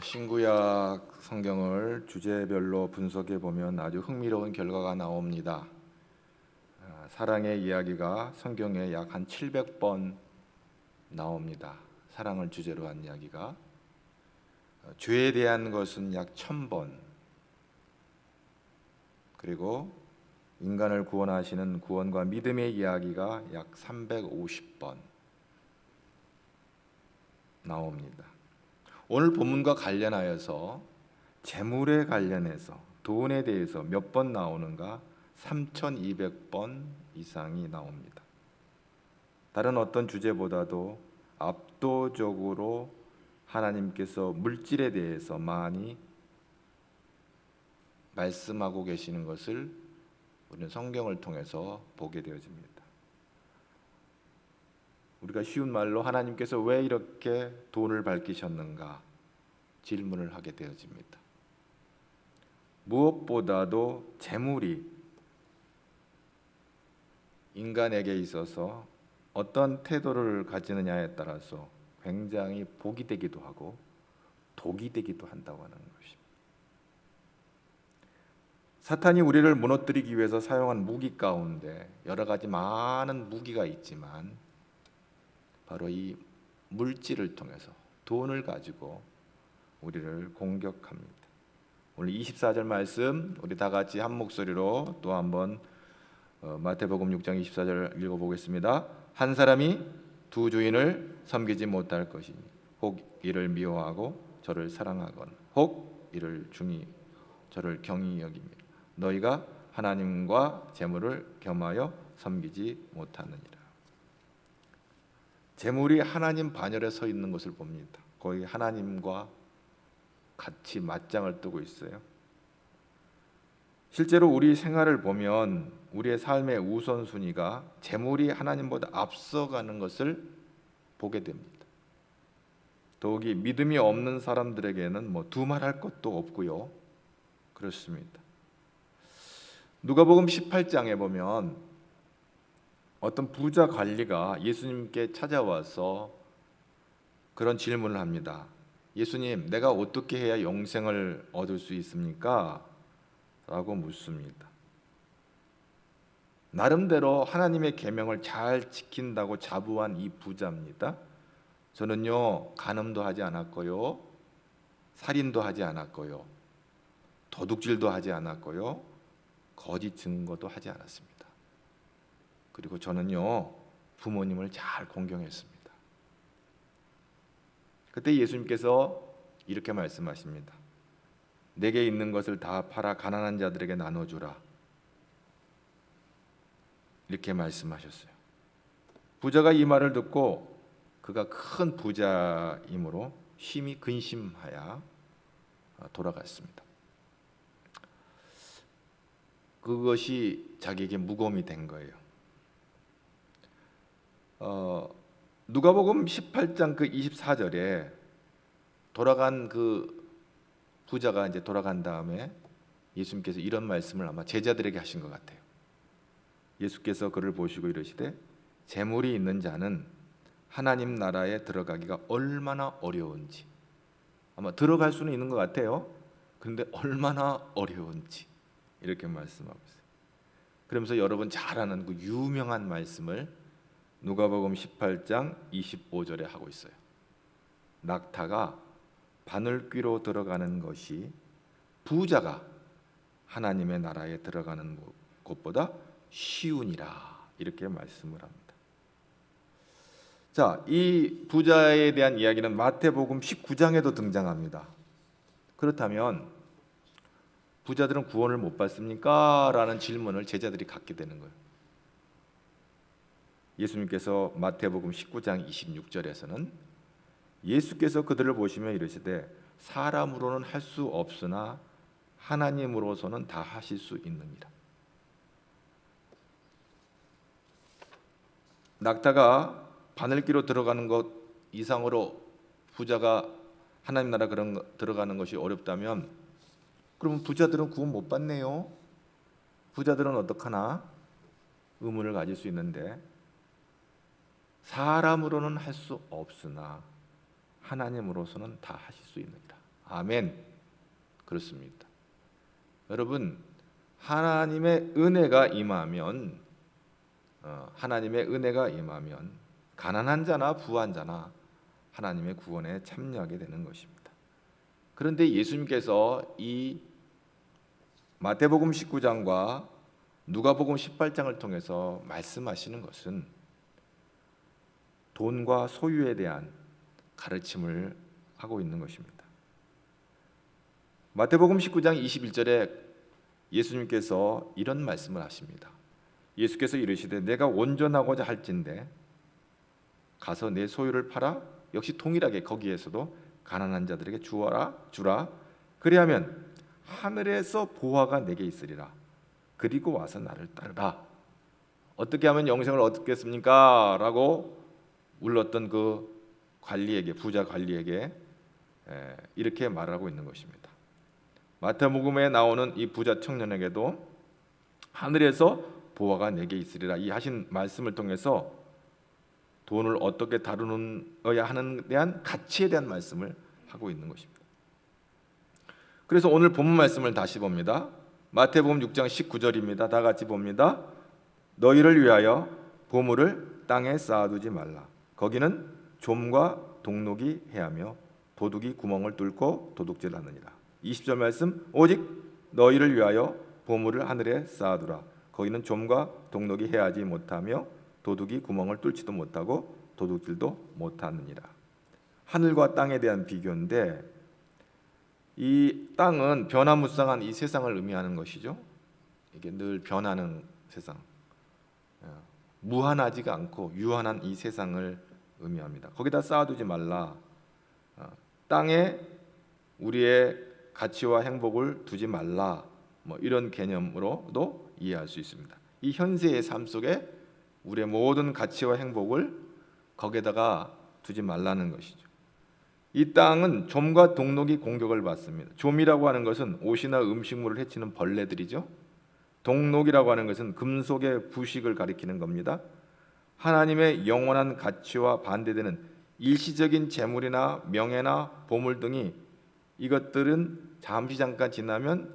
신구약 성경을 주제별로 분석해 보면 아주 흥미로운 결과가 나옵니다. 사랑의 이야기가 성경에 약 한 700번 나옵니다. 사랑을 주제로 한 이야기가. 죄에 대한 것은 약 1000번. 그리고 인간을 구원하시는 구원과 믿음의 이야기가 약 350번 나옵니다. 오늘 본문과 관련하여서 재물에 관련해서 돈에 대해서 몇 번 나오는가? 3200번 이상이 나옵니다. 다른 어떤 주제보다도 압도적으로 하나님께서 물질에 대해서 많이 말씀하고 계시는 것을 우리는 성경을 통해서 보게 되어집니다. 우리가 쉬운 말로 하나님께서 왜 이렇게 돈을 밝히셨는가 질문을 하게 되어집니다. 무엇보다도 재물이 인간에게 있어서 어떤 태도를 가지느냐에 따라서 굉장히 복이 되기도 하고 독이 되기도 한다고 하는 것입니다. 사탄이 우리를 무너뜨리기 위해서 사용한 무기 가운데 여러 가지 많은 무기가 있지만 바로 이 물질을 통해서 돈을 가지고 우리를 공격합니다. 오늘 24절 말씀 우리 다 같이 한 목소리로 또 한번 마태복음 6장 24절 읽어보겠습니다. 한 사람이 두 주인을 섬기지 못할 것이니 혹 이를 미워하고 저를 사랑하거나 혹 이를 중히 저를 경히 여기며 너희가 하나님과 재물을 겸하여 섬기지 못하느니라. 재물이 하나님 반열에 서 있는 것을 봅니다. 거의 하나님과 같이 맞짱을 뜨고 있어요. 실제로 우리 생활을 보면 우리의 삶의 우선순위가 재물이 하나님보다 앞서가는 것을 보게 됩니다. 더욱이 믿음이 없는 사람들에게는 두말할 것도 없고요. 그렇습니다. 누가복음 18장에 보면 어떤 부자 관리가 예수님께 찾아와서 그런 질문을 합니다. 예수님, 내가 어떻게 해야 영생을 얻을 수 있습니까? 라고 묻습니다. 나름대로 하나님의 계명을 잘 지킨다고 자부한 이 부자입니다. 저는요, 간음도 하지 않았고요, 살인도 하지 않았고요, 도둑질도 하지 않았고요, 거짓 증거도 하지 않았습니다. 그리고 저는요, 부모님을 잘 공경했습니다. 그때 예수님께서 이렇게 말씀하십니다. 내게 있는 것을 다 팔아 가난한 자들에게 나눠주라. 이렇게 말씀하셨어요. 부자가 이 말을 듣고 그가 큰 부자이므로 심히 근심하여 돌아갔습니다. 그것이 자기에게 무거움이 된 거예요. 누가복음 18장 그 24절에 돌아간 그 부자가 이제 돌아간 다음에 예수님께서 이런 말씀을 아마 제자들에게 하신 것 같아요. 예수께서 그를 보시고 이르시되 재물이 있는 자는 하나님 나라에 들어가기가 얼마나 어려운지, 아마 들어갈 수는 있는 것 같아요. 그런데 얼마나 어려운지 이렇게 말씀하고 있어요. 그러면서 여러분 잘 아는 그 유명한 말씀을 누가복음 18장 25절에 하고 있어요. 낙타가 바늘귀로 들어가는 것이 부자가 하나님의 나라에 들어가는 것보다 쉬우니라 이렇게 말씀을 합니다. 자, 이 부자에 대한 이야기는 마태복음 19장에도 등장합니다. 그렇다면 부자들은 구원을 못 받습니까? 라는 질문을 제자들이 갖게 되는 거예요. 예수님께서 마태복음 19장 26절에서는 예수께서 그들을 보시며 이르시되 사람으로는 할 수 없으나 하나님으로서는 다 하실 수 있느니라. 낙타가 바늘귀로 들어가는 것 이상으로 부자가 하나님 나라 들어가는 것이 어렵다면 그러면 부자들은 구원 못 받네요. 부자들은 어떡하나 의문을 가질 수 있는데 사람으로는 할 수 없으나 하나님으로서는 다 하실 수 있느니라. 아멘. 그렇습니다. 여러분, 하나님의 은혜가 임하면 가난한 자나 부한 자나 하나님의 구원에 참여하게 되는 것입니다. 그런데 예수님께서 이 마태복음 19장과 누가복음 18장을 통해서 말씀하시는 것은 돈과 소유에 대한 가르침을 하고 있는 것입니다. 마태복음 19장 21절에 예수님께서 이런 말씀을 하십니다. 예수께서 이르시되 내가 온전하고자 할진대 가서 내 소유를 팔아 역시 동일하게 거기에서도 가난한 자들에게 주라. 그리하면 하늘에서 보화가 내게 있으리라. 그리고 와서 나를 따르라. 어떻게 하면 영생을 얻겠습니까? 라고 울렀던 그 부자 관리에게 이렇게 말하고 있는 것입니다. 마태복음에 나오는 이 부자 청년에게도 하늘에서 보화가 내게 있으리라 이 하신 말씀을 통해서 돈을 어떻게 다루어야 하는 대한 가치에 대한 말씀을 하고 있는 것입니다. 그래서 오늘 본문 말씀을 다시 봅니다. 마태복음 6장 19절입니다. 다 같이 봅니다. 너희를 위하여 보물을 땅에 쌓아두지 말라. 거기는 좀과 동록이 해하며 도둑이 구멍을 뚫고 도둑질하느니라. 20절 말씀 오직 너희를 위하여 보물을 하늘에 쌓아두라. 거기는 좀과 동록이 해하지 못하며 도둑이 구멍을 뚫지도 못하고 도둑질도 못하느니라. 하늘과 땅에 대한 비교인데 이 땅은 변화무쌍한 이 세상을 의미하는 것이죠. 이게 늘 변하는 세상, 무한하지가 않고 유한한 이 세상을 의미합니다. 거기다 쌓아두지 말라. 땅에 우리의 가치와 행복을 두지 말라. 이런 개념으로도 이해할 수 있습니다. 이 현세의 삶 속에 우리의 모든 가치와 행복을 거기에다가 두지 말라는 것이죠. 이 땅은 좀과 동록이 공격을 받습니다. 좀이라고 하는 것은 옷이나 음식물을 해치는 벌레들이죠. 동록이라고 하는 것은 금속의 부식을 가리키는 겁니다. 하나님의 영원한 가치와 반대되는 일시적인 재물이나 명예나 보물 등이 이것들은 잠깐 지나면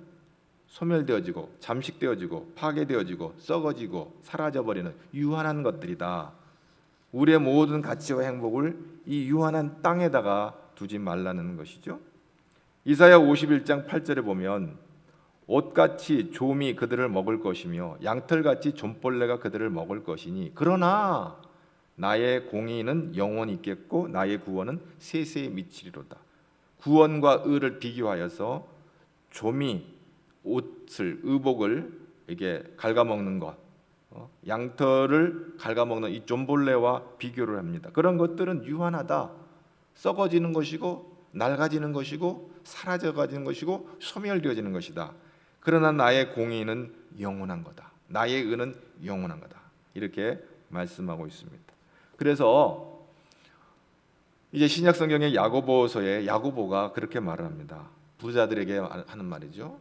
소멸되어지고 잠식되어지고 파괴되어지고 썩어지고 사라져버리는 유한한 것들이다. 우리의 모든 가치와 행복을 이 유한한 땅에다가 두지 말라는 것이죠. 이사야 51장 8절에 보면 옷같이 좀이 그들을 먹을 것이며 양털같이 좀벌레가 그들을 먹을 것이니 그러나 나의 공의는 영원히 있겠고 나의 구원은 세세에 미치리로다. 구원과 의를 비교하여서 좀이 옷을 의복을 이게 갉아먹는 것, 양털을 갉아먹는 이 좀벌레와 비교를 합니다. 그런 것들은 유한하다, 썩어지는 것이고 낡아지는 것이고 사라져가지는 것이고 소멸되어지는 것이다. 그러나 나의 공의는 영원한 거다. 나의 의는 영원한 거다. 이렇게 말씀하고 있습니다. 그래서 이제 신약 성경의 야고보서에 야고보가 그렇게 말을 합니다. 부자들에게 하는 말이죠.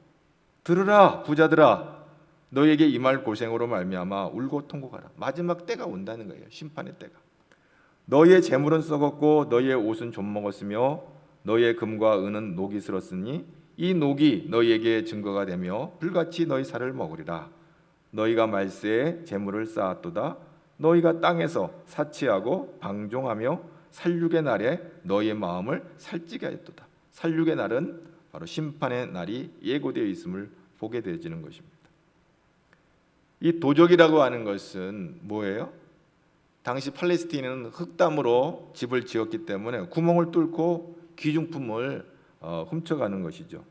들으라 부자들아, 너에게 임할 고생으로 말미암아 울고 통곡하라. 마지막 때가 온다는 거예요. 심판의 때가. 너희의 재물은 썩었고 너희의 옷은 좀 먹었으며 너희의 금과 은은 녹이 슬었으니 이 녹이 너희에게 증거가 되며 불같이 너희 살을 먹으리라. 너희가 말세에 재물을 쌓았도다. 너희가 땅에서 사치하고 방종하며 살육의 날에 너희의 마음을 살찌게 하였도다. 살육의 날은 바로 심판의 날이 예고되어 있음을 보게 되어지는 것입니다. 이 도적이라고 하는 것은 뭐예요? 당시 팔레스틴은 흙담으로 집을 지었기 때문에 구멍을 뚫고 귀중품을 훔쳐가는 것이죠.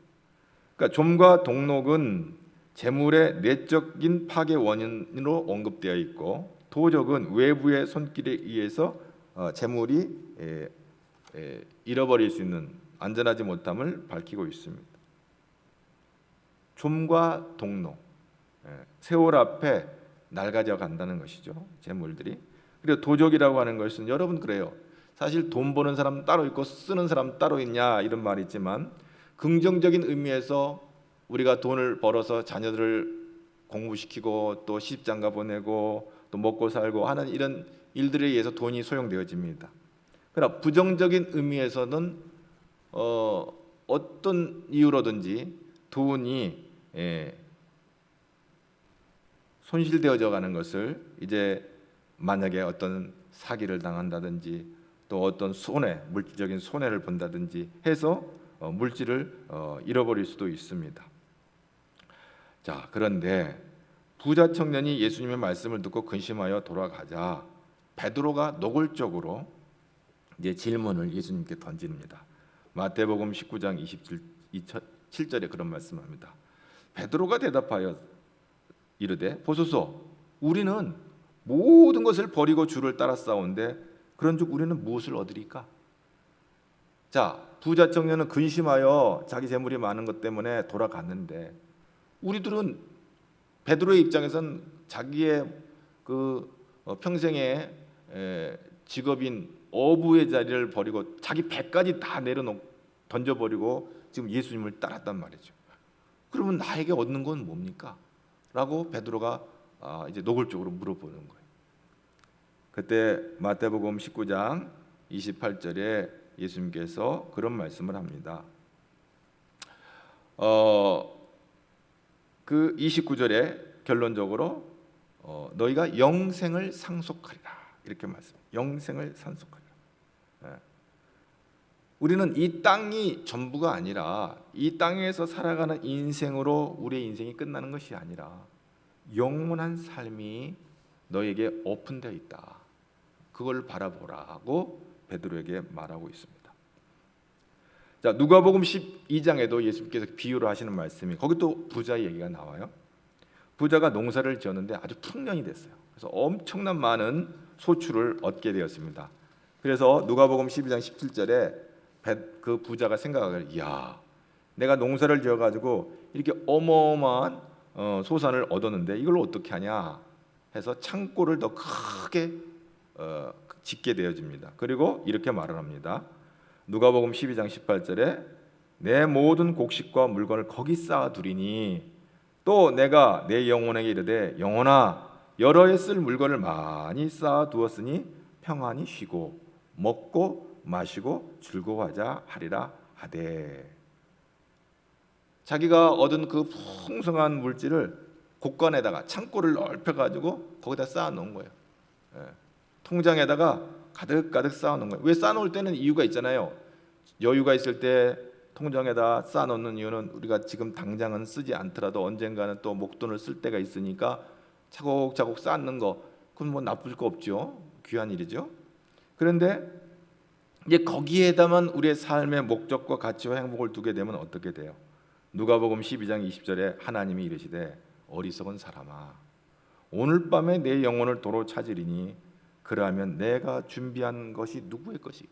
그러니까 좀과 동록은 재물의 내적인 파괴 원인으로 언급되어 있고 도적은 외부의 손길에 의해서 재물이 잃어버릴 수 있는 안전하지 못함을 밝히고 있습니다. 좀과 동록, 세월 앞에 낡아져 간다는 것이죠. 재물들이. 그리고 도적이라고 하는 것은 여러분 그래요. 사실 돈 버는 사람 따로 있고 쓰는 사람 따로 있냐 이런 말이 있지만 긍정적인 의미에서 우리가 돈을 벌어서 자녀들을 공부시키고 또 시집장가 보내고 또 먹고 살고 하는 이런 일들에 의해서 돈이 소용되어집니다. 그러나 부정적인 의미에서는 어떤 이유로든지 돈이 손실되어져 가는 것을 이제 만약에 어떤 사기를 당한다든지 또 어떤 물질적인 손해를 본다든지 해서 물질을 잃어버릴 수도 있습니다. 자, 그런데 부자 청년이 예수님의 말씀을 듣고 근심하여 돌아가자 베드로가 노골적으로 이제 질문을 예수님께 던집니다. 마태복음 19장 27절에 그런 말씀합니다. 베드로가 대답하여 이르되 보소서 우리는 모든 것을 버리고 주를 따랐사온데 그런즉 우리는 무엇을 얻으리까? 자, 부자 청년은 근심하여 자기 재물이 많은 것 때문에 돌아갔는데 우리들은 베드로의 입장에선 자기의 평생의 직업인 어부의 자리를 버리고 자기 배까지 다 던져버리고 지금 예수님을 따랐단 말이죠. 그러면 나에게 얻는 건 뭡니까? 라고 베드로가 이제 노골적으로 물어보는 거예요. 그때 마태복음 19장 28절에 예수님께서 그런 말씀을 합니다. 그 29절에 결론적으로 너희가 영생을 상속하리라 이렇게 말씀해요. 영생을 상속하리라. 우리는 이 땅이 전부가 아니라 이 땅에서 살아가는 인생으로 우리의 인생이 끝나는 것이 아니라 영원한 삶이 너에게 오픈되어 있다. 그걸 바라보라고 베드로에게 말하고 있습니다. 자, 누가복음 12장에도 예수님께서 비유로 하시는 말씀이 거기 또 부자 얘기가 나와요. 부자가 농사를 지었는데 아주 풍년이 됐어요. 그래서 엄청난 많은 소출을 얻게 되었습니다. 그래서 누가복음 12장 17절에 그 부자가 생각하기를 이야 내가 농사를 지어가지고 이렇게 어마어마한 소산을 얻었는데 이걸 어떻게 하냐 해서 창고를 더 크게 짓게 되어집니다. 그리고 이렇게 말을 합니다. 누가복음 12장 18절에 내 모든 곡식과 물건을 거기 쌓아두리니 또 내가 내 영혼에게 이르되 영혼아 여러 해 쓸 물건을 많이 쌓아두었으니 평안히 쉬고 먹고 마시고 즐거워하자 하리라 하되 자기가 얻은 그 풍성한 물질을 곳간에다가 창고를 넓혀가지고 거기다 쌓아놓은 거예요. 통장에다가 가득가득 쌓아놓은 거예요. 왜 쌓아놓을 때는 이유가 있잖아요. 여유가 있을 때 통장에다 쌓아놓는 이유는 우리가 지금 당장은 쓰지 않더라도 언젠가는 또 목돈을 쓸 때가 있으니까 차곡차곡 쌓는 거 그건 뭐 나쁠 거 없죠. 귀한 일이죠. 그런데 이제 거기에다만 우리의 삶의 목적과 가치와 행복을 두게 되면 어떻게 돼요? 누가복음 12장 20절에 하나님이 이르시되 어리석은 사람아 오늘 밤에 내 영혼을 도로 찾으리니 그러하면 내가 준비한 것이 누구의 것이까?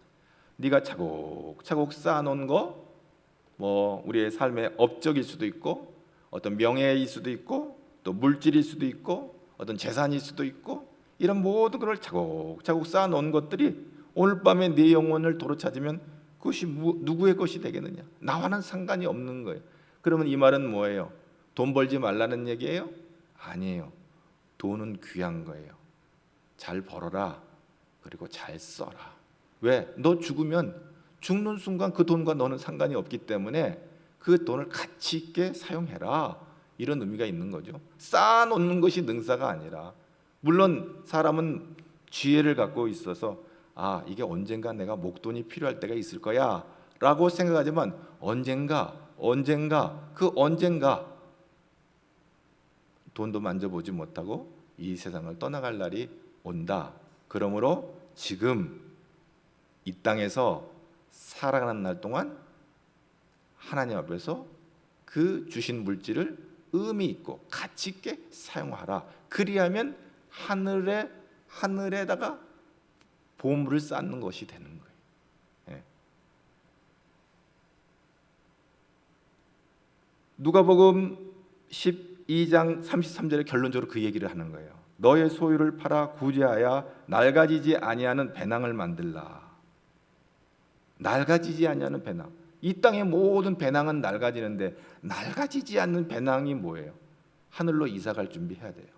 네가 차곡차곡 쌓아놓은 거 뭐 우리의 삶의 업적일 수도 있고 어떤 명예일 수도 있고 또 물질일 수도 있고 어떤 재산일 수도 있고 이런 모든 것을 차곡차곡 쌓아놓은 것들이 오늘 밤에 네 영혼을 도로 찾으면 그것이 누구의 것이 되겠느냐? 나와는 상관이 없는 거예요. 그러면 이 말은 뭐예요? 돈 벌지 말라는 얘기예요? 아니에요. 돈은 귀한 거예요. 잘 벌어라. 그리고 잘 써라. 왜? 너 죽으면 죽는 순간 그 돈과 너는 상관이 없기 때문에 그 돈을 가치 있게 사용해라. 이런 의미가 있는 거죠. 쌓아놓는 것이 능사가 아니라 물론 사람은 지혜를 갖고 있어서 이게 언젠가 내가 목돈이 필요할 때가 있을 거야 라고 생각하지만 언젠가 그 언젠가 돈도 만져보지 못하고 이 세상을 떠나갈 날이 온다. 그러므로 지금 이 땅에서 살아가는 날 동안 하나님 앞에서 그 주신 물질을 의미 있고 가치 있게 사용하라. 그리하면 하늘에다가 보물을 쌓는 것이 되는 거예요. 누가복음 12장 33절에 결론적으로 그 얘기를 하는 거예요. 너의 소유를 팔아 구제하여 낡아지지 아니하는 배낭을 만들라. 낡아지지 아니하는 배낭. 이 땅의 모든 배낭은 낡아지는데 낡아지지 않는 배낭이 뭐예요? 하늘로 이사갈 준비해야 돼요.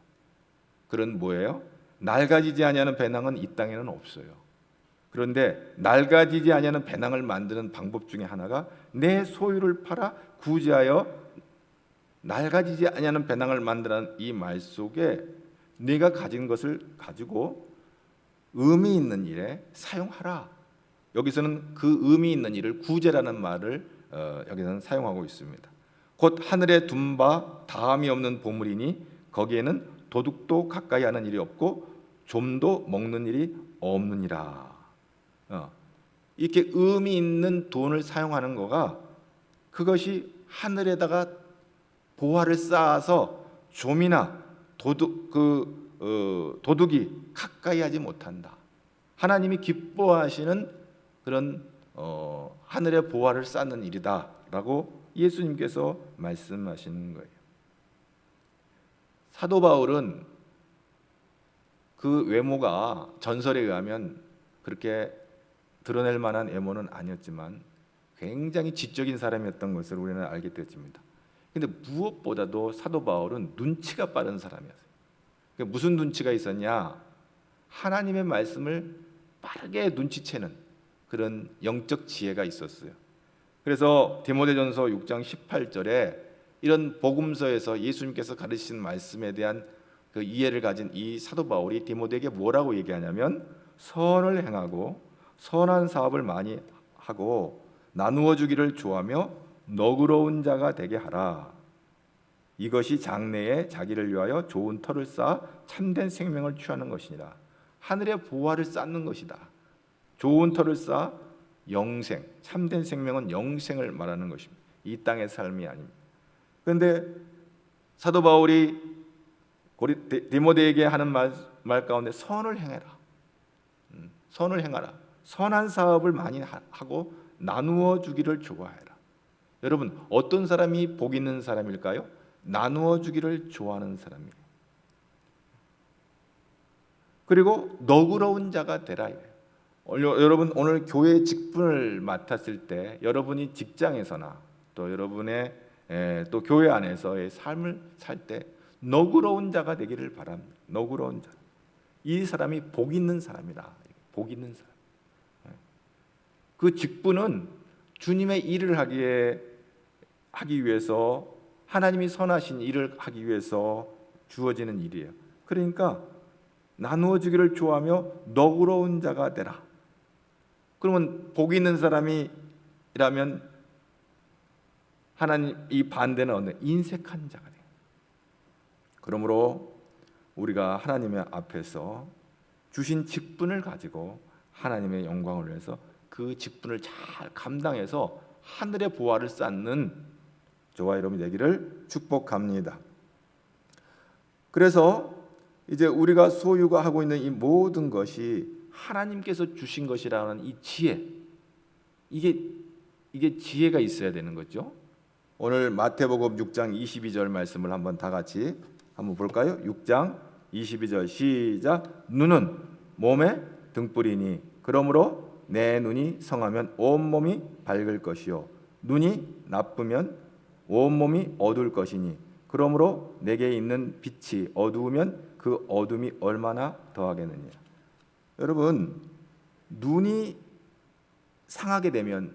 그런 뭐예요? 낡아지지 아니하는 배낭은 이 땅에는 없어요. 그런데 낡아지지 아니하는 배낭을 만드는 방법 중에 하나가 내 소유를 팔아 구제하여 낡아지지 아니하는 배낭을 만드라는 이 말 속에 네가 가진 것을 가지고 의미 있는 일에 사용하라. 여기서는 그 의미 있는 일을 구제라는 말을 여기서는 사용하고 있습니다. 곧 하늘에 둔 바 다함이 없는 보물이니 거기에는 도둑도 가까이 하는 일이 없고 좀도 먹는 일이 없느니라. 이렇게 의미 있는 돈을 사용하는 거가 그것이 하늘에다가 보화를 쌓아서 좀이나 도둑이 가까이 하지 못한다. 하나님이 기뻐하시는 그런 하늘의 보화를 쌓는 일이다라고 예수님께서 말씀하시는 거예요. 사도 바울은 그 외모가 전설에 의하면 그렇게 드러낼 만한 외모는 아니었지만 굉장히 지적인 사람이었던 것을 우리는 알게 되었습니다. 근데 무엇보다도 사도 바울은 눈치가 빠른 사람이었어요. 무슨 눈치가 있었냐? 하나님의 말씀을 빠르게 눈치채는 그런 영적 지혜가 있었어요. 그래서 디모데전서 6장 18절에 이런 복음서에서 예수님께서 가르치신 말씀에 대한 그 이해를 가진 이 사도 바울이 디모데에게 뭐라고 얘기하냐면 선을 행하고 선한 사업을 많이 하고 나누어 주기를 좋아하며 너그러운 자가 되게 하라. 이것이 장래에 자기를 위하여 좋은 터를 쌓아 참된 생명을 취하는 것이니라. 하늘의 보화를 쌓는 것이다. 좋은 터를 쌓아 영생, 참된 생명은 영생을 말하는 것입니다. 이 땅의 삶이 아닙니다. 그런데 사도 바울이 디모데에게 하는 말 가운데 선을 행해라. 선을 행하라. 선한 사업을 많이 하고 나누어 주기를 좋아해라. 여러분, 어떤 사람이 복 있는 사람일까요? 나누어 주기를 좋아하는 사람이에요. 그리고 너그러운 자가 되라. 여러분, 오늘 교회 직분을 맡았을 때 여러분이 직장에서나 또 여러분의 또 교회 안에서의 삶을 살 때 너그러운 자가 되기를 바랍니다. 너그러운 자. 이 사람이 복 있는 사람이다. 복 있는 사람. 그 직분은 주님의 일을 하기 위해서, 하나님이 선하신 일을 하기 위해서 주어지는 일이에요. 그러니까 나누어 주기를 좋아하며 너그러운 자가 되라. 그러면 복 있는 사람이라면 하나님 이 반대는 어느 인색한 자가 돼요. 그러므로 우리가 하나님의 앞에서 주신 직분을 가지고 하나님의 영광을 위해서 그 직분을 잘 감당해서 하늘의 보화를 쌓는 저와 여러분이 되기를 축복합니다. 그래서 이제 우리가 소유가 하고 있는 이 모든 것이 하나님께서 주신 것이라는 이 지혜, 이게 지혜가 있어야 되는 거죠. 오늘 마태복음 6장 22절 말씀을 한번 다 같이 한번 볼까요? 6장 22절 시작. 눈은 몸의 등불이니 그러므로 내 눈이 성하면 온몸이 밝을 것이요 눈이 나쁘면 온몸이 어두울 것이니 그러므로 내게 있는 빛이 어두우면 그 어둠이 얼마나 더하겠느냐. 여러분, 눈이 상하게 되면,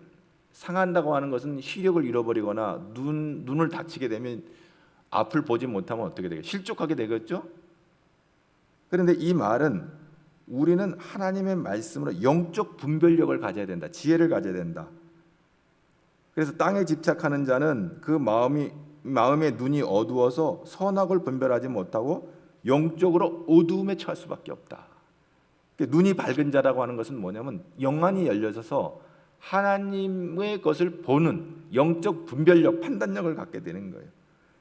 상한다고 하는 것은 시력을 잃어버리거나 눈을 다치게 되면 앞을 보지 못하면 어떻게 되겠어요? 실족하게 되겠죠? 그런데 이 말은 우리는 하나님의 말씀으로 영적 분별력을 가져야 된다. 지혜를 가져야 된다. 그래서 땅에 집착하는 자는 그 마음의 눈이 어두워서 선악을 분별하지 못하고 영적으로 어두움에 처할 수밖에 없다. 눈이 밝은 자라고 하는 것은 뭐냐면 영안이 열려져서 하나님의 것을 보는 영적 분별력, 판단력을 갖게 되는 거예요.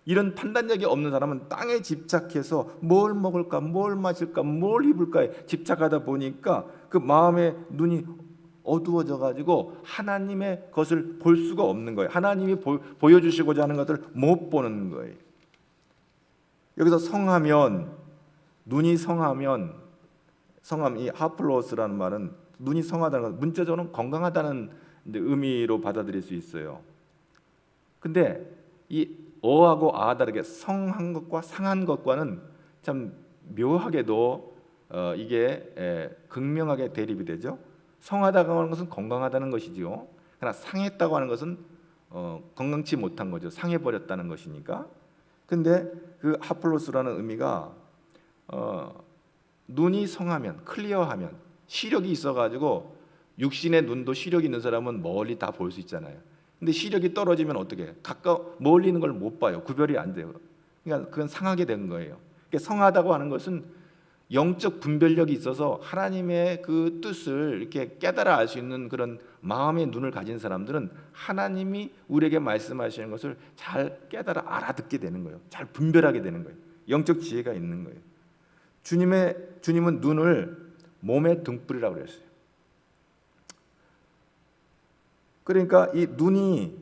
이런 판단력이 없는 사람은 땅에 집착해서 뭘 먹을까, 뭘 마실까, 뭘 입을까에 집착하다 보니까 그 마음의 눈이 어두워져 가지고 하나님의 것을 볼 수가 없는 거예요. 하나님이 보여주시고자 하는 것을 못 보는 거예요. 여기서 눈이 성하면 이 하플로스라는 말은 눈이 성하다는 것, 문자적으로는 건강하다는 의미로 받아들일 수 있어요. 근데 이 어하고 아가 다르게 성한 것과 상한 것과는 참 묘하게도 이게 극명하게 대립이 되죠. 성하다고 하는 것은 건강하다는 것이지요. 그러나 상했다고 하는 것은 건강치 못한 거죠. 상해버렸다는 것이니까. 근데 그 하플로스라는 의미가 눈이 성하면, 클리어하면, 시력이 있어가지고 육신의 눈도 시력이 있는 사람은 멀리 다 볼 수 있잖아요. 근데 시력이 떨어지면 어떻게 해요? 멀리 있는 걸 못 봐요. 구별이 안 돼요. 그러니까 그건 상하게 된 거예요. 그러니까 성하다고 하는 것은 영적 분별력이 있어서 하나님의 그 뜻을 이렇게 깨달아 알 수 있는 그런 마음의 눈을 가진 사람들은 하나님이 우리에게 말씀하시는 것을 잘 깨달아 알아듣게 되는 거예요. 잘 분별하게 되는 거예요. 영적 지혜가 있는 거예요. 주님은 눈을 몸의 등불이라고 그랬어요. 그러니까 이 눈이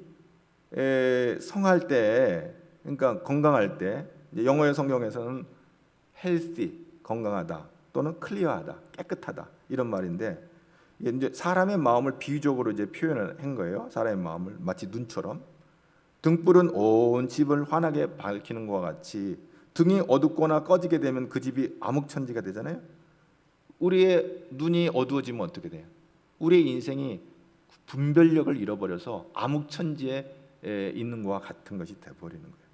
성할 때, 그러니까 건강할 때, 영어의 성경에서는 healthy, 건강하다, 또는 클리어하다, 깨끗하다 이런 말인데, 이제 사람의 마음을 비유적으로 이제 표현을 한 거예요. 사람의 마음을 마치 눈처럼. 등불은 온 집을 환하게 밝히는 것과 같이 등이 어둡거나 꺼지게 되면 그 집이 암흑천지가 되잖아요. 우리의 눈이 어두워지면 어떻게 돼요? 우리의 인생이 분별력을 잃어버려서 암흑천지에 있는 것과 같은 것이 되어버리는 거예요.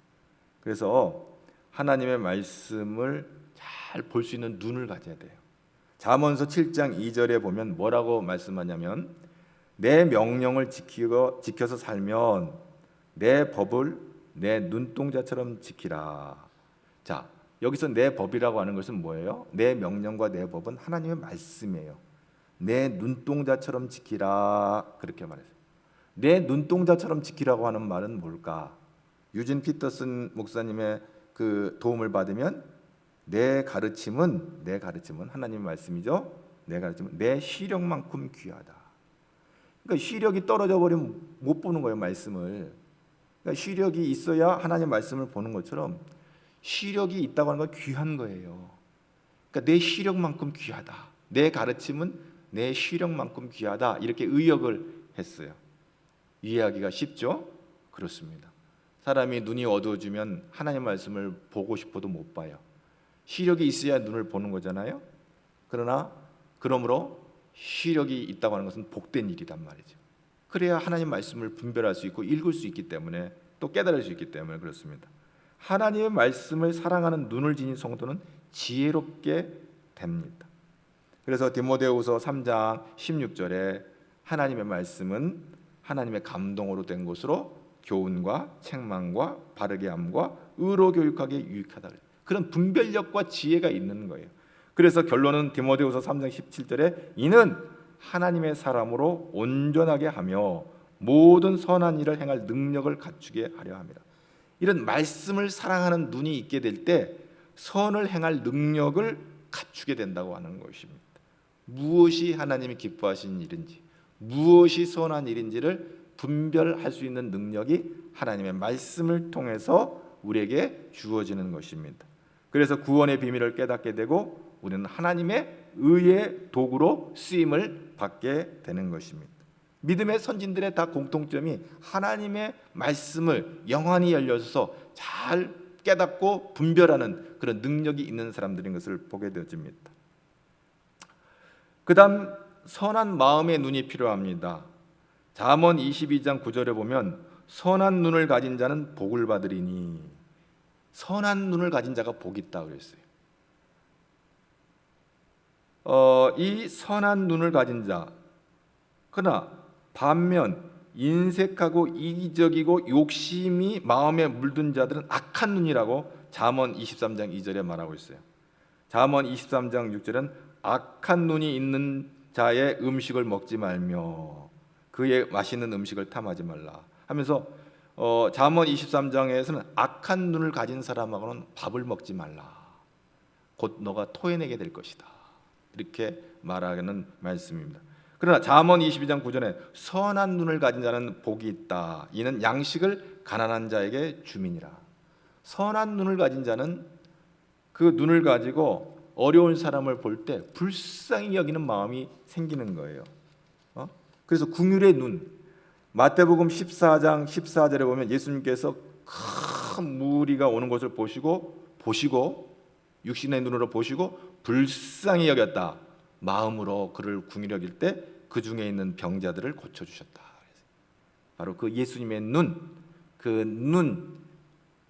그래서 하나님의 말씀을 잘 볼 수 있는 눈을 가져야 돼요. 잠언서 7장 2절에 보면 뭐라고 말씀하냐면, 내 명령을 지켜서 살면 내 법을 내 눈동자처럼 지키라. 자, 여기서 내 법이라고 하는 것은 뭐예요? 내 명령과 내 법은 하나님의 말씀이에요. 내 눈동자처럼 지키라, 그렇게 말했어요. 내 눈동자처럼 지키라고 하는 말은 뭘까? 유진 피터슨 목사님의 그 도움을 받으면 내 가르침은 하나님의 말씀이죠. 내 가르침은 내 시력만큼 귀하다. 그러니까 시력이 떨어져 버리면 못 보는 거예요, 말씀을. 그러니까 시력이 있어야 하나님의 말씀을 보는 것처럼 시력이 있다고 하는 건 귀한 거예요. 그러니까 내 시력만큼 귀하다. 내 가르침은 내 시력만큼 귀하다. 이렇게 의역을 했어요. 이해하기가 쉽죠? 그렇습니다. 사람이 눈이 어두워지면 하나님의 말씀을 보고 싶어도 못 봐요. 시력이 있어야 눈을 보는 거잖아요. 그러므로 시력이 있다고 하는 것은 복된 일이란 말이죠. 그래야 하나님 말씀을 분별할 수 있고 읽을 수 있기 때문에, 또 깨달을 수 있기 때문에 그렇습니다. 하나님의 말씀을 사랑하는 눈을 지닌 성도는 지혜롭게 됩니다. 그래서 디모데후서 3장 16절에 하나님의 말씀은 하나님의 감동으로 된 것으로 교훈과 책망과 바르게 함과 의로 교육하기에 유익하다. 그런 분별력과 지혜가 있는 거예요. 그래서 결론은 디모데후서 3장 17절에 이는 하나님의 사람으로 온전하게 하며 모든 선한 일을 행할 능력을 갖추게 하려 함이라. 이런 말씀을 사랑하는 눈이 있게 될 때 선을 행할 능력을 갖추게 된다고 하는 것입니다. 무엇이 하나님이 기뻐하시는 일인지, 무엇이 선한 일인지를 분별할 수 있는 능력이 하나님의 말씀을 통해서 우리에게 주어지는 것입니다. 그래서 구원의 비밀을 깨닫게 되고 우리는 하나님의 의의 도구로 쓰임을 받게 되는 것입니다. 믿음의 선진들의 다 공통점이 하나님의 말씀을 영안이 열려서 잘 깨닫고 분별하는 그런 능력이 있는 사람들인 것을 보게 되어집니다. 그 다음 선한 마음의 눈이 필요합니다. 잠언 22장 9절에 보면 선한 눈을 가진 자는 복을 받으리니, 선한 눈을 가진 자가 복이 있다고 그랬어요. 이 선한 눈을 가진 자, 그러나 반면 인색하고 이기적이고 욕심이 마음에 물든 자들은 악한 눈이라고 잠언 23장 2절에 말하고 있어요. 잠언 23장 6절은 악한 눈이 있는 자의 음식을 먹지 말며 그의 맛있는 음식을 탐하지 말라 하면서 잠언 23장에서는 악한 눈을 가진 사람하고는 밥을 먹지 말라. 곧 너가 토해내게 될 것이다. 이렇게 말하는 말씀입니다. 그러나 잠언 22장 9절에 선한 눈을 가진 자는 복이 있다. 이는 양식을 가난한 자에게 주민이라. 선한 눈을 가진 자는 그 눈을 가지고 어려운 사람을 볼 때 불쌍히 여기는 마음이 생기는 거예요. 그래서 긍휼의 눈, 마태복음 14장 14절에 보면 예수님께서 큰 무리가 오는 것을 보시고 육신의 눈으로 보시고 불쌍히 여겼다. 마음으로 그를 긍휼히 여길 때 그 중에 있는 병자들을 고쳐주셨다. 바로 그 예수님의 눈,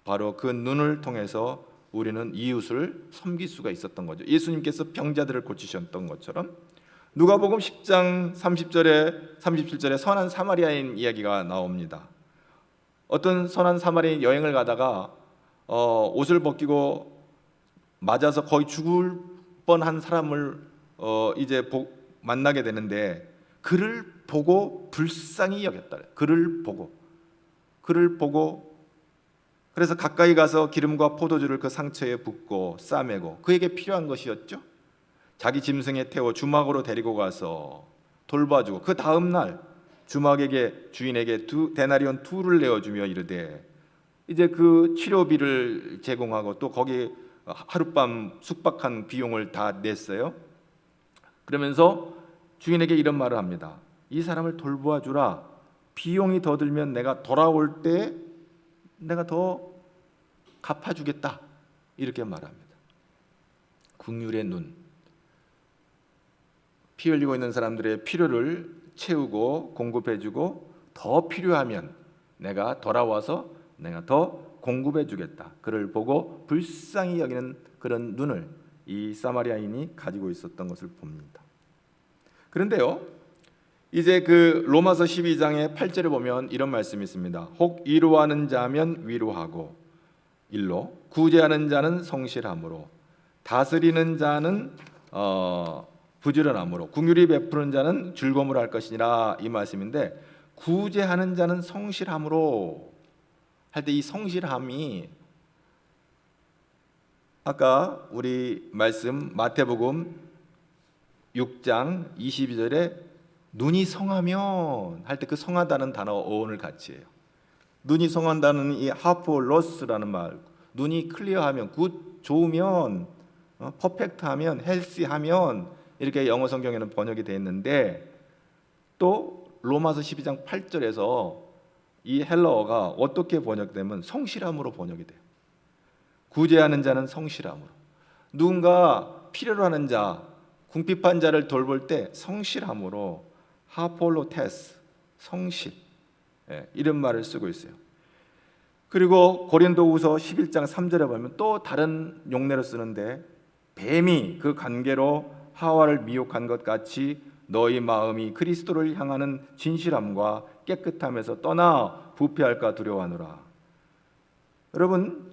바로 그 눈을 통해서 우리는 이웃을 섬길 수가 있었던 거죠. 예수님께서 병자들을 고치셨던 것처럼 누가복음 10장 30절에 37절에 선한 사마리아인 이야기가 나옵니다. 어떤 선한 사마리아인 여행을 가다가 옷을 벗기고 맞아서 거의 죽을 뻔한 사람을 이제 만나게 되는데 그를 보고 불쌍히 여겼다. 그를 보고 그래서 가까이 가서 기름과 포도주를 그 상처에 붓고 싸매고 그에게 필요한 것이었죠. 자기 짐승에 태워 주막으로 데리고 가서 돌봐주고 그 다음 날 주인에게 데나리온 2를 내어주며 이르되 이제 그 치료비를 제공하고 또 거기 하룻밤 숙박한 비용을 다 냈어요. 그러면서 주인에게 이런 말을 합니다. 이 사람을 돌보아 주라. 비용이 더 들면 내가 돌아올 때 내가 더 갚아주겠다. 이렇게 말합니다. 긍휼의 눈, 피 흘리고 있는 사람들의 필요를 채우고 공급해주고 더 필요하면 내가 돌아와서 내가 더 공급해주겠다. 그를 보고 불쌍히 여기는 그런 눈을 이 사마리아인이 가지고 있었던 것을 봅니다. 그런데요, 이제 그 로마서 12장의 8절에 보면 이런 말씀이 있습니다. 혹 위로하는 자면 위로하고 일로 구제하는 자는 성실함으로 다스리는 자는 부지런함으로 긍휼히 베푸는 자는 즐거움을 할 것이니라 이 말씀인데 구제하는 자는 성실함으로 할 때 이 성실함이 아까 우리 말씀 마태복음 6장 22절에 눈이 성하면 할 때 그 성하다는 단어 어원을 같이 해요. 눈이 성한다는 이 하포로스라는 말, 눈이 클리어하면, 좋으면, 퍼펙트하면, 헬시하면 이렇게 영어 성경에는 번역이 되어 있는데 또 로마서 12장 8절에서 이 헬라어가 어떻게 번역되면 성실함으로 번역이 돼요. 구제하는 자는 성실함으로, 누군가 필요로 하는 자, 궁핍한 자를 돌볼 때 성실함으로 하폴로테스, 성실, 이런 말을 쓰고 있어요. 그리고 고린도후서 11장 3절에 보면 또 다른 용례로 쓰는데 뱀이 그 관계로 하와를 미혹한 것 같이 너희 마음이 그리스도를 향하는 진실함과 깨끗함에서 떠나 부패할까 두려워하노라. 여러분,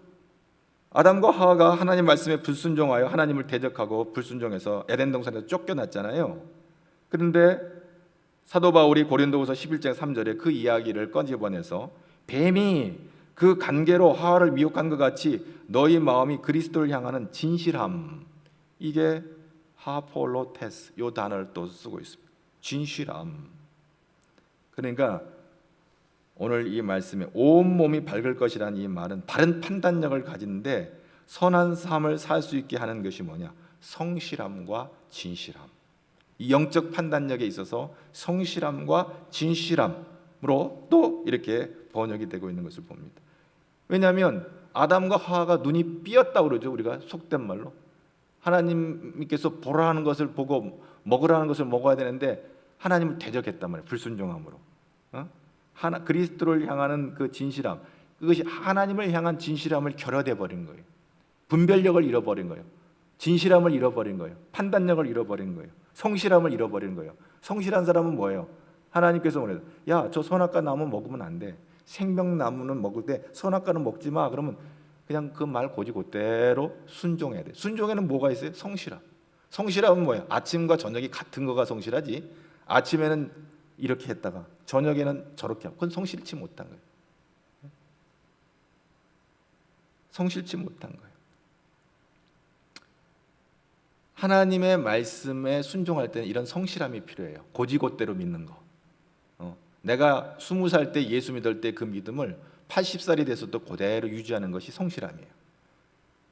아담과 하와가 하나님 말씀에 불순종하여 하나님을 대적하고 불순종해서 에덴 동산에서 쫓겨났잖아요. 그런데 사도 바울이 고린도후서 11장 3절에 그 이야기를 꺼집어내서 뱀이 그 관계로 하와를 미혹한 것 같이 너희 마음이 그리스도를 향하는 진실함, 이게 하폴로테스 이 단어를 또 쓰고 있습니다. 진실함. 그러니까 오늘 이 말씀에 온몸이 밝을 것이라는 이 말은 바른 판단력을 가지는데 선한 삶을 살 수 있게 하는 것이 뭐냐? 성실함과 진실함. 이 영적 판단력에 있어서 성실함과 진실함으로 또 이렇게 번역이 되고 있는 것을 봅니다. 왜냐하면 아담과 하와가 눈이 삐었다고 그러죠. 우리가 속된 말로 하나님께서 보라는 것을 보고 먹으라는 것을 먹어야 되는데 하나님을 대적했단 말이에요. 불순종함으로. 그리스도를 향하는 그 진실함, 그것이 하나님을 향한 진실함을 결여돼 버린 거예요. 분별력을 잃어버린 거예요. 진실함을 잃어버린 거예요. 판단력을 잃어버린 거예요. 성실함을 잃어버린 거예요. 성실한 사람은 뭐예요? 하나님께서 그래요. 야, 저 선악과 나무 먹으면 안 돼. 생명나무는 먹을 때 선악과는 먹지 마. 그러면 그냥 그 말 곧이곧대로 순종해야 돼. 순종에는 뭐가 있어요? 성실함. 성실함은 뭐예요? 아침과 저녁이 같은 거가 성실하지. 아침에는 이렇게 했다가 저녁에는 저렇게 하고, 그건 성실치 못한 거예요. 성실치 못한 거예요. 하나님의 말씀에 순종할 때는 이런 성실함이 필요해요. 곧이곧대로 믿는 거. 내가 20살 때 예수 믿을 때 그 믿음을 80살이 돼서도 그대로 유지하는 것이 성실함이에요.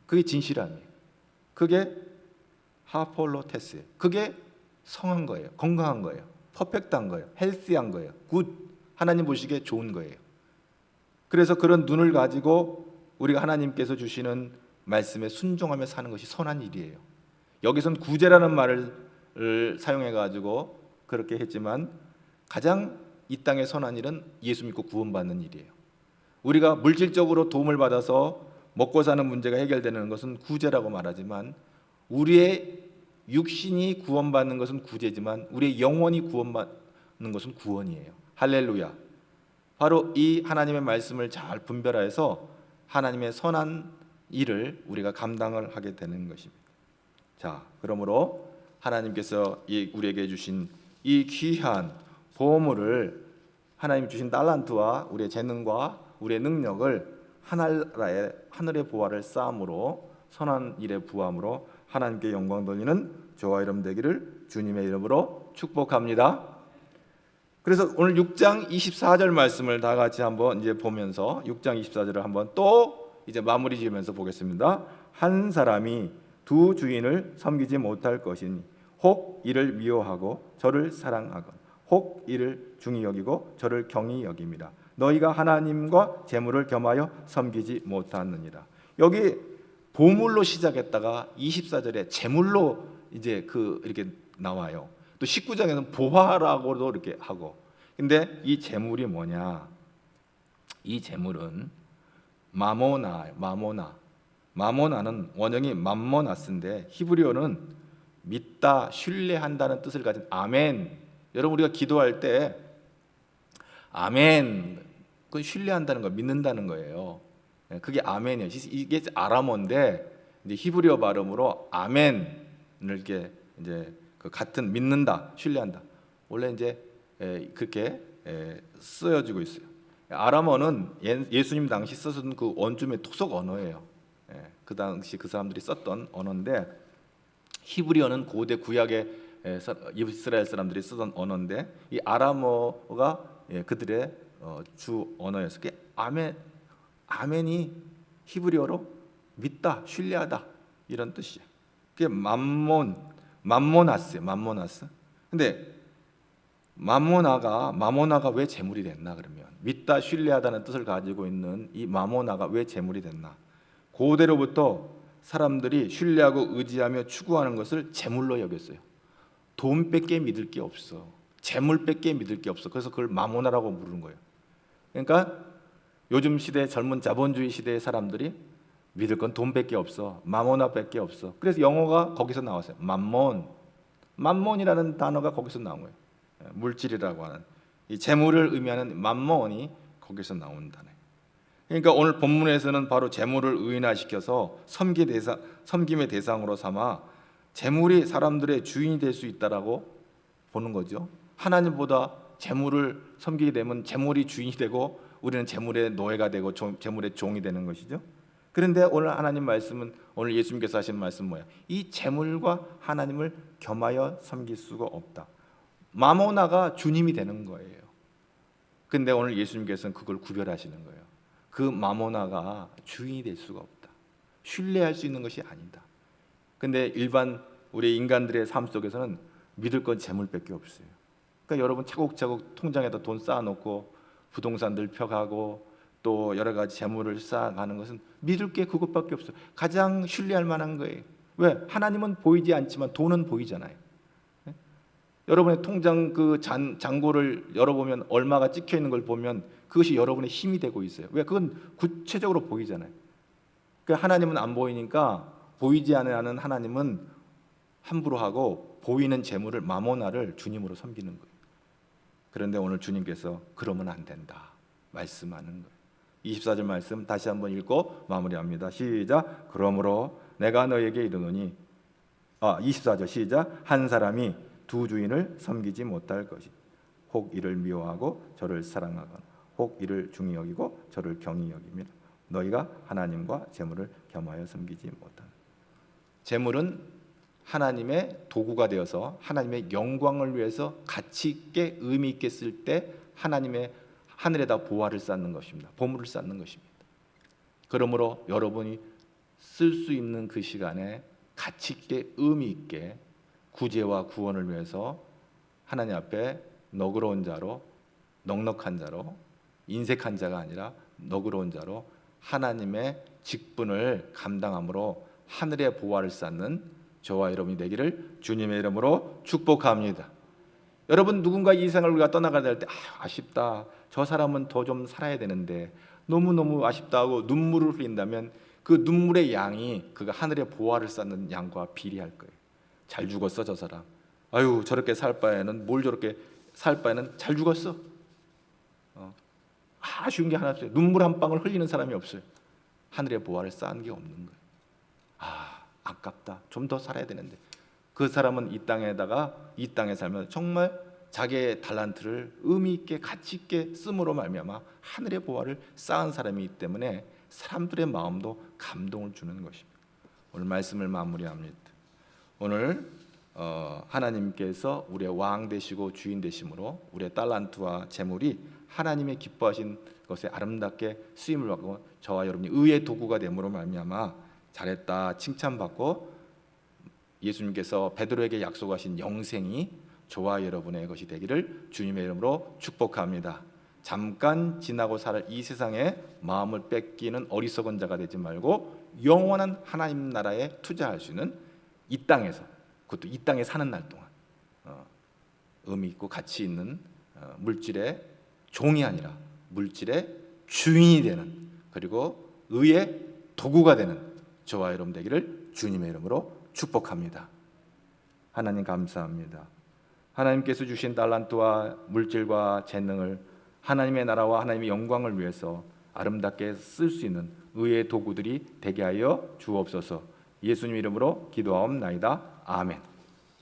그게 진실함이에요. 그게 하폴로테스예요. 그게 성한 거예요. 건강한 거예요. 퍼펙트한 거예요. 헬시한 거예요. 굿. 하나님 보시기에 좋은 거예요. 그래서 그런 눈을 가지고 우리가 하나님께서 주시는 말씀에 순종하며 사는 것이 선한 일이에요. 여기선 구제라는 말을 사용해 가지고 그렇게 했지만 가장 이 땅에 선한 일은 예수 믿고 구원받는 일이에요. 우리가 물질적으로 도움을 받아서 먹고 사는 문제가 해결되는 것은 구제라고 말하지만, 우리의 육신이 구원받는 것은 구제지만 우리의 영혼이 구원받는 것은 구원이에요. 할렐루야. 바로 이 하나님의 말씀을 잘 분별해서 하나님의 선한 일을 우리가 감당을 하게 되는 것입니다. 자, 그러므로 하나님께서 우리에게 주신 이 귀한 보물을, 하나님 주신 달란트와 우리의 재능과 우리의 능력을 하늘의 보화를 쌓음으로, 선한 일에 부함으로 하나님께 영광 돌리는 저와 여러분 되기를 주님의 이름으로 축복합니다. 그래서 오늘 6장 24절 말씀을 다 같이 한번 이제 보면서 6장 24절을 한번 또 이제 마무리 지으면서 보겠습니다. 한 사람이 두 주인을 섬기지 못할 것이니 혹 이를 미워하고 저를 사랑하건 혹 이를 중히 여기고 저를 경히 여김이라. 너희가 하나님과 재물을 겸하여 섬기지 못하느니라. 여기 보물로 시작했다가 24절에 재물로 이제 이렇게 나와요. 또 19장에는 보화라고도 이렇게 하고. 근데 이 재물이 뭐냐? 이 재물은 마모나는 원형이 맘모나스인데 히브리어는 믿다, 신뢰한다는 뜻을 가진 아멘. 여러분, 우리가 기도할 때 아멘, 그건 신뢰한다는 거, 믿는다는 거예요. 그게 아멘이에요. 이게 아람어인데 이제 히브리어 발음으로 아멘을 이렇게 이제 같은 믿는다, 신뢰한다. 원래 이제 그렇게 쓰여지고 있어요. 아람어는 예수님 당시 쓰던 그 원주민 토속 언어예요. 그 당시 그 사람들이 썼던 언어인데, 히브리어는 고대 구약의 이스라엘 사람들이 쓰던 언어인데, 이 아람어가 그들의 주 언어였어요. 아멘이 히브리어로 믿다, 신뢰하다 이런 뜻이에요. 그게 맘모나스. 근데 마모나가 왜 재물이 됐나? 그러면 믿다, 신뢰하다는 뜻을 가지고 있는 이 마모나가 왜 재물이 됐나? 고대로부터 사람들이 신뢰하고 의지하며 추구하는 것을 재물로 여겼어요. 돈밖에 믿을 게 없어. 재물밖에 믿을 게 없어. 그래서 그걸 마모나라고 부르는 거예요. 그러니까 요즘 시대 젊은 자본주의 시대의 사람들이 믿을 건 돈밖에 없어. 마모나밖에 없어. 그래서 영어가 거기서 나왔어요. 맘몬이라는 단어가 거기서 나온 거예요. 물질이라고 하는 이 재물을 의미하는 맘몬이 거기서 나온 단어예요. 그러니까 오늘 본문에서는 바로 재물을 의인화시켜서 섬김의 대상으로 삼아 재물이 사람들의 주인이 될 수 있다라고 보는 거죠. 하나님보다 재물을 섬기게 되면 재물이 주인이 되고 우리는 재물의 노예가 되고 재물의 종이 되는 것이죠. 그런데 오늘 하나님 말씀은, 오늘 예수님께서 하신 말씀은 뭐야? 이 재물과 하나님을 겸하여 섬길 수가 없다. 마모나가 주님이 되는 거예요. 근데 오늘 예수님께서는 그걸 구별하시는 거예요. 그 마모나가 주인이 될 수가 없다. 신뢰할 수 있는 것이 아니다. 근데 일반 우리 인간들의 삶 속에서는 믿을 건 재물밖에 없어요. 그러니까 여러분 차곡차곡 통장에다 돈 쌓아놓고 부동산들 펴가고 또 여러 가지 재물을 쌓아가는 것은 믿을 게 그것밖에 없어요. 가장 신뢰할 만한 거예요. 왜? 하나님은 보이지 않지만 돈은 보이잖아요. 여러분의 통장 그 잔고를 열어보면 얼마가 찍혀 있는 걸 보면 그것이 여러분의 힘이 되고 있어요. 왜? 그건 구체적으로 보이잖아요. 그러니까 하나님은 안 보이니까, 보이지 않는 하나님은 함부로 하고 보이는 재물을, 마모나를 주님으로 섬기는 거예요. 그런데 오늘 주님께서 그러면 안 된다 말씀하는 거예요. 24절 말씀 다시 한번 읽고 마무리합니다. 시작. 그러므로 내가 너에게 이르노니, 24절 시작. 한 사람이 두 주인을 섬기지 못할 것이 혹 이를 미워하고 저를 사랑하거나 혹 이를 중히 여기고 저를 경히 여기며 너희가 하나님과 재물을 겸하여 섬기지 못하는. 재물은 하나님의 도구가 되어서 하나님의 영광을 위해서 가치 있게 의미 있게 쓸 때 하나님의 하늘에다 보화를 쌓는 것입니다. 보물을 쌓는 것입니다. 그러므로 여러분이 쓸 수 있는 그 시간에 가치 있게 의미 있게 구제와 구원을 위해서 하나님 앞에 너그러운 자로, 넉넉한 자로, 인색한 자가 아니라 너그러운 자로 하나님의 직분을 감당함으로 하늘의 보화를 쌓는 저와 여러분이 되기를 주님의 이름으로 축복합니다. 여러분 누군가 이 세상을 우리가 떠나가야 될 때 아쉽다. 저 사람은 더 좀 살아야 되는데 너무너무 아쉽다 하고 눈물을 흘린다면 그 눈물의 양이 그가 하늘의 보화를 쌓는 양과 비례할 거예요. 잘 죽었어 저 사람. 아유 저렇게 살 바에는 뭘 저렇게 살 바에는 잘 죽었어. 아쉬운 게 하나 없어요. 눈물 한 방울 흘리는 사람이 없어요. 하늘의 보화를 쌓은 게 없는 거예요. 아깝다. 좀 더 살아야 되는데. 그 사람은 이 땅에 살면 정말 자기의 달란트를 의미 있게 가치 있게 씀으로 말미암아 하늘의 보화를 쌓은 사람이기 때문에 사람들의 마음도 감동을 주는 것입니다. 오늘 말씀을 마무리합니다. 오늘 하나님께서 우리의 왕 되시고 주인 되심으로 우리의 달란트와 재물이 하나님의 기뻐하신 것에 아름답게 쓰임을 받고 저와 여러분이 의의 도구가 됨으로 말미암아 잘했다 칭찬받고 예수님께서 베드로에게 약속하신 영생이 저와 여러분의 것이 되기를 주님의 이름으로 축복합니다. 잠깐 지나고 살 이 세상에 마음을 뺏기는 어리석은 자가 되지 말고 영원한 하나님 나라에 투자할 수 있는 이 땅에서, 그것도 이 땅에 사는 날 동안 의미 있고 가치 있는 물질의 종이 아니라 물질의 주인이 되는, 그리고 의의 도구가 되는 저와 여러분 되기를 주님의 이름으로 축복합니다. 하나님 감사합니다. 하나님께서 주신 달란트와 물질과 재능을 하나님의 나라와 하나님의 영광을 위해서 아름답게 쓸 수 있는 의의 도구들이 되게 하여 주옵소서. 예수님 이름으로 기도하옵나이다. 아멘.